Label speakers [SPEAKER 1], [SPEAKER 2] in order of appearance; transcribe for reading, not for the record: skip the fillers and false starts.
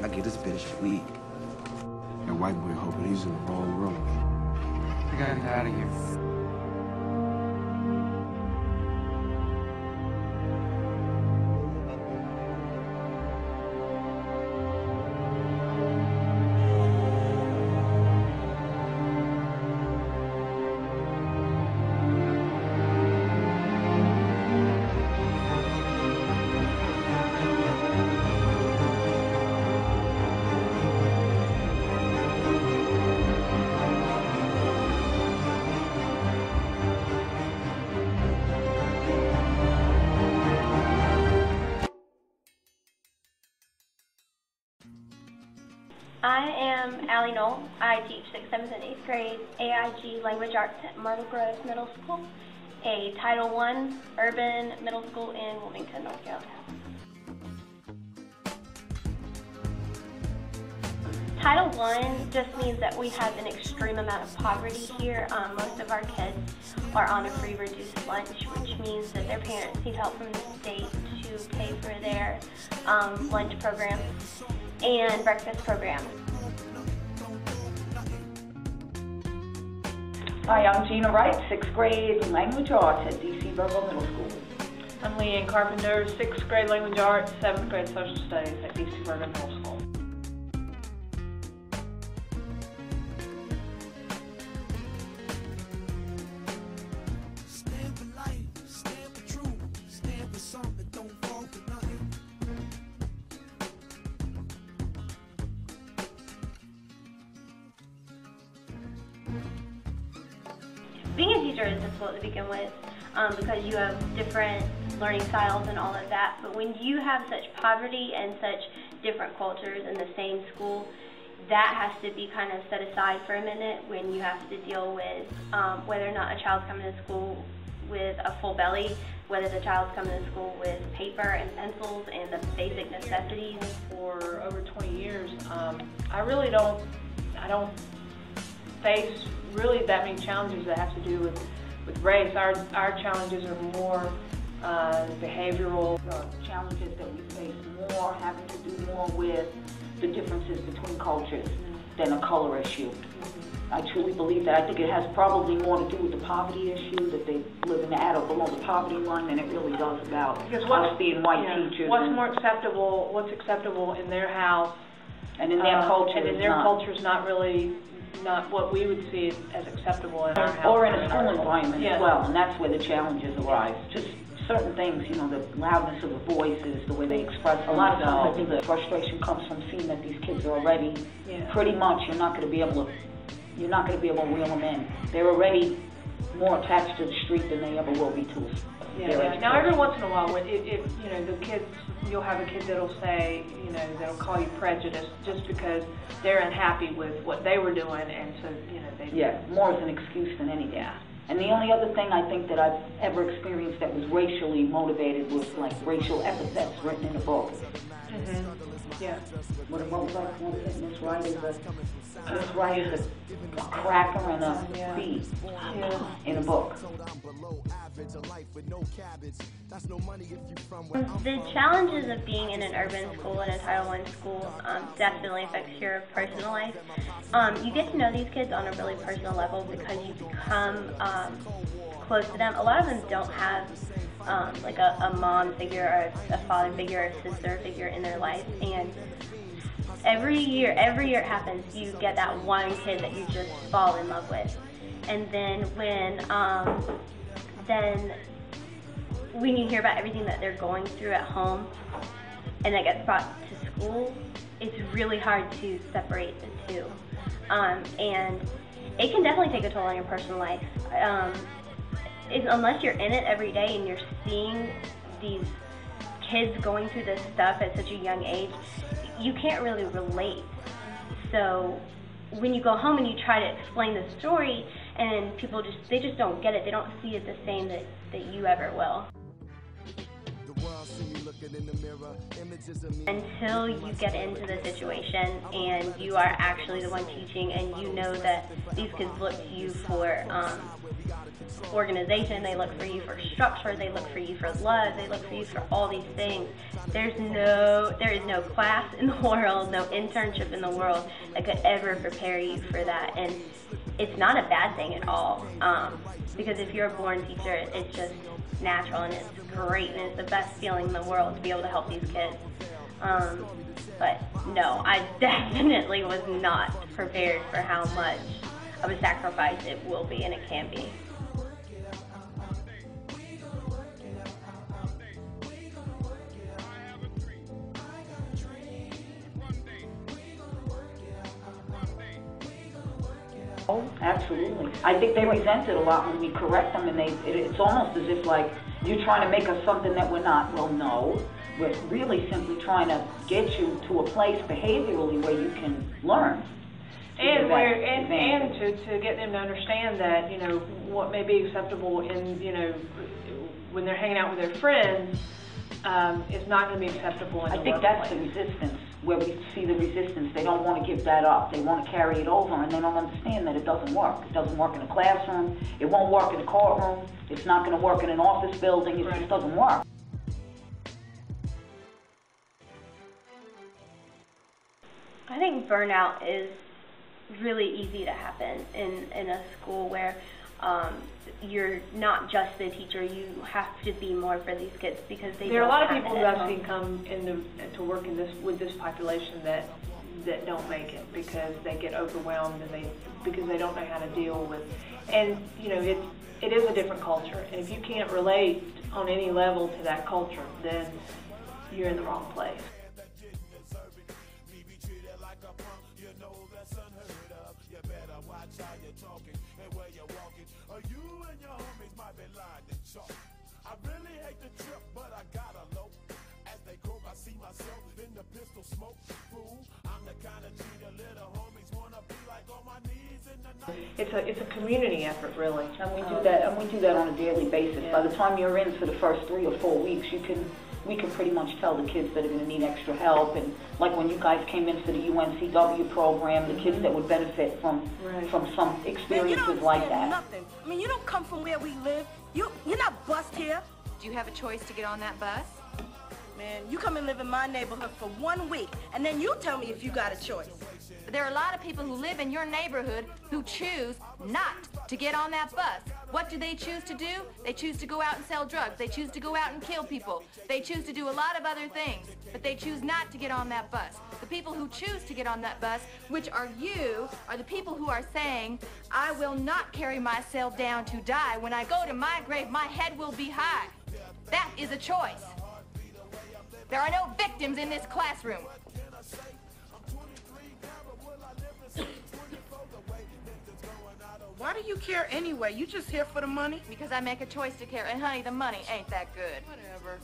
[SPEAKER 1] I get this bitch weak.
[SPEAKER 2] That white boy hoping he's in the wrong room.
[SPEAKER 3] We gotta get out of here.
[SPEAKER 4] I am Allie Knoll. I teach 6th, 7th, and 8th grade AIG Language Arts at Myrtle Grove Middle School, a Title I urban middle school in Wilmington, North Carolina. Title I just means that we have an extreme amount of poverty here. Most of our kids are on a free reduced lunch, which means that their parents need help from the state to pay for their lunch program and breakfast program.
[SPEAKER 5] Hi, I'm Gina Wright, 6th grade Language Arts at DC Virgo Middle School.
[SPEAKER 6] I'm Leanne Carpenter, 6th grade Language Arts, 7th grade Social Studies at DC Virgo Middle School.
[SPEAKER 4] Being a teacher is difficult to begin with because you have different learning styles and all of that, but when you have such poverty and such different cultures in the same school, that has to be kind of set aside for a minute when you have to deal with whether or not a child's coming to school with a full belly, whether the child's coming to school with paper and pencils and the basic necessities.
[SPEAKER 6] For over 20 years, I don't face really that many challenges that have to do with race. Our challenges are more behavioral.
[SPEAKER 5] The challenges that we face more having to do more with the differences between cultures than a color issue. I truly believe that. I think it has probably more to do with the poverty issue, that they live in the attic below the poverty line, than it really does about us being white teachers.
[SPEAKER 6] What's acceptable in their house
[SPEAKER 5] and in their culture,
[SPEAKER 6] and in their culture is not what we would see as acceptable in our house.
[SPEAKER 5] Or in a school environment as well, and that's where the challenges arise. Just certain things, you know, the loudness of the voices, the way they express themselves. A lot of times I think the frustration comes from seeing that these kids are already pretty much, you're not going to be able to reel them in. They're already more attached to the street than they ever will be to us.
[SPEAKER 6] Now every once in a while, if you know, the kids, you'll have a kid that'll say, you know, that'll call you prejudiced just because they're unhappy with what they were doing, and so, you know, they
[SPEAKER 5] more as an excuse than anything. And the only other thing I think that I've ever experienced that was racially motivated was like racial epithets written in a book. What was I calling it? Miss Wright is a cracker and a bee in a book.
[SPEAKER 4] The challenges of being in an urban school and a Title I school definitely affects your personal life. You get to know these kids on a really personal level because you become close to them. A lot of them don't have like a mom figure or a father figure or a sister figure in their life, and every year it happens, you get that one kid that you just fall in love with. And then when you hear about everything that they're going through at home and that gets brought to school, it's really hard to separate the two. And it can definitely take a toll on your personal life. Unless you're in it every day and you're seeing these kids going through this stuff at such a young age, you can't really relate. So when you go home and you try to explain the story, and people they just don't get it, they don't see it the same that you ever will. Until you get into the situation and you are actually the one teaching, and you know that these kids look to you for organization, they look for you for structure, they look for you for love, they look for you for all these things. There is no class in the world, no internship in the world that could ever prepare you for that. And it's not a bad thing at all, because if you're a born teacher, it's just natural and it's great and it's the best feeling in the world to be able to help these kids. But no, I definitely was not prepared for how much of a sacrifice it will be and it can be.
[SPEAKER 5] Oh, absolutely. I think they resent it a lot when we correct them, and it's almost as if like you're trying to make us something that we're not. Well, no, we're really simply trying to get you to a place behaviorally where you can learn.
[SPEAKER 6] And to get them to understand that, you know, what may be acceptable in, you know, when they're hanging out with their friends, is not going to be acceptable in the
[SPEAKER 5] workplace. I think that's the resistance, where we see the resistance. They don't want to give that up. They want to carry it over, and they don't understand that it doesn't work. It doesn't work in a classroom. It won't work in a courtroom. It's not going to work in an office building. It just doesn't work.
[SPEAKER 4] I think burnout is really easy to happen in a school where you're not just the teacher, you have to be more for these kids because they
[SPEAKER 6] there are a lot of people
[SPEAKER 4] who
[SPEAKER 6] I've seen come to work with this population that don't make it because they get overwhelmed and because they don't know how to deal with, and you know, it is a different culture, and if you can't relate on any level to that culture, then you're in the wrong place.
[SPEAKER 1] I really hate the trip, but I gotta low. As they croak, I see myself in the pistol smoke. Fool, I'm the kind of G the little homies wanna be like on my knees in the night.
[SPEAKER 6] It's a community effort, really.
[SPEAKER 5] And we do that on a daily basis. Yeah. By the time you're in for the first 3 or 4 weeks, we can pretty much tell the kids that are going to need extra help. And like when you guys came in for the UNCW program, the kids that would benefit from some experiences like that.
[SPEAKER 7] Nothing. I mean, you don't come from where we live. You're not bused here.
[SPEAKER 8] Do you have a choice to get on that bus?
[SPEAKER 7] Man, you come and live in my neighborhood for 1 week, and then you tell me if you got a choice.
[SPEAKER 8] But there are a lot of people who live in your neighborhood who choose not to get on that bus. What do they choose to do? They choose to go out and sell drugs. They choose to go out and kill people. They choose to do a lot of other things, but they choose not to get on that bus. The people who choose to get on that bus, which are you, are the people who are saying, I will not carry myself down to die. When I go to my grave, my head will be high. That is a choice. There are no victims in this classroom.
[SPEAKER 7] Why do you care anyway? You just here for the money?
[SPEAKER 8] Because I make a choice to care. And honey, the money ain't that good.
[SPEAKER 7] Whatever.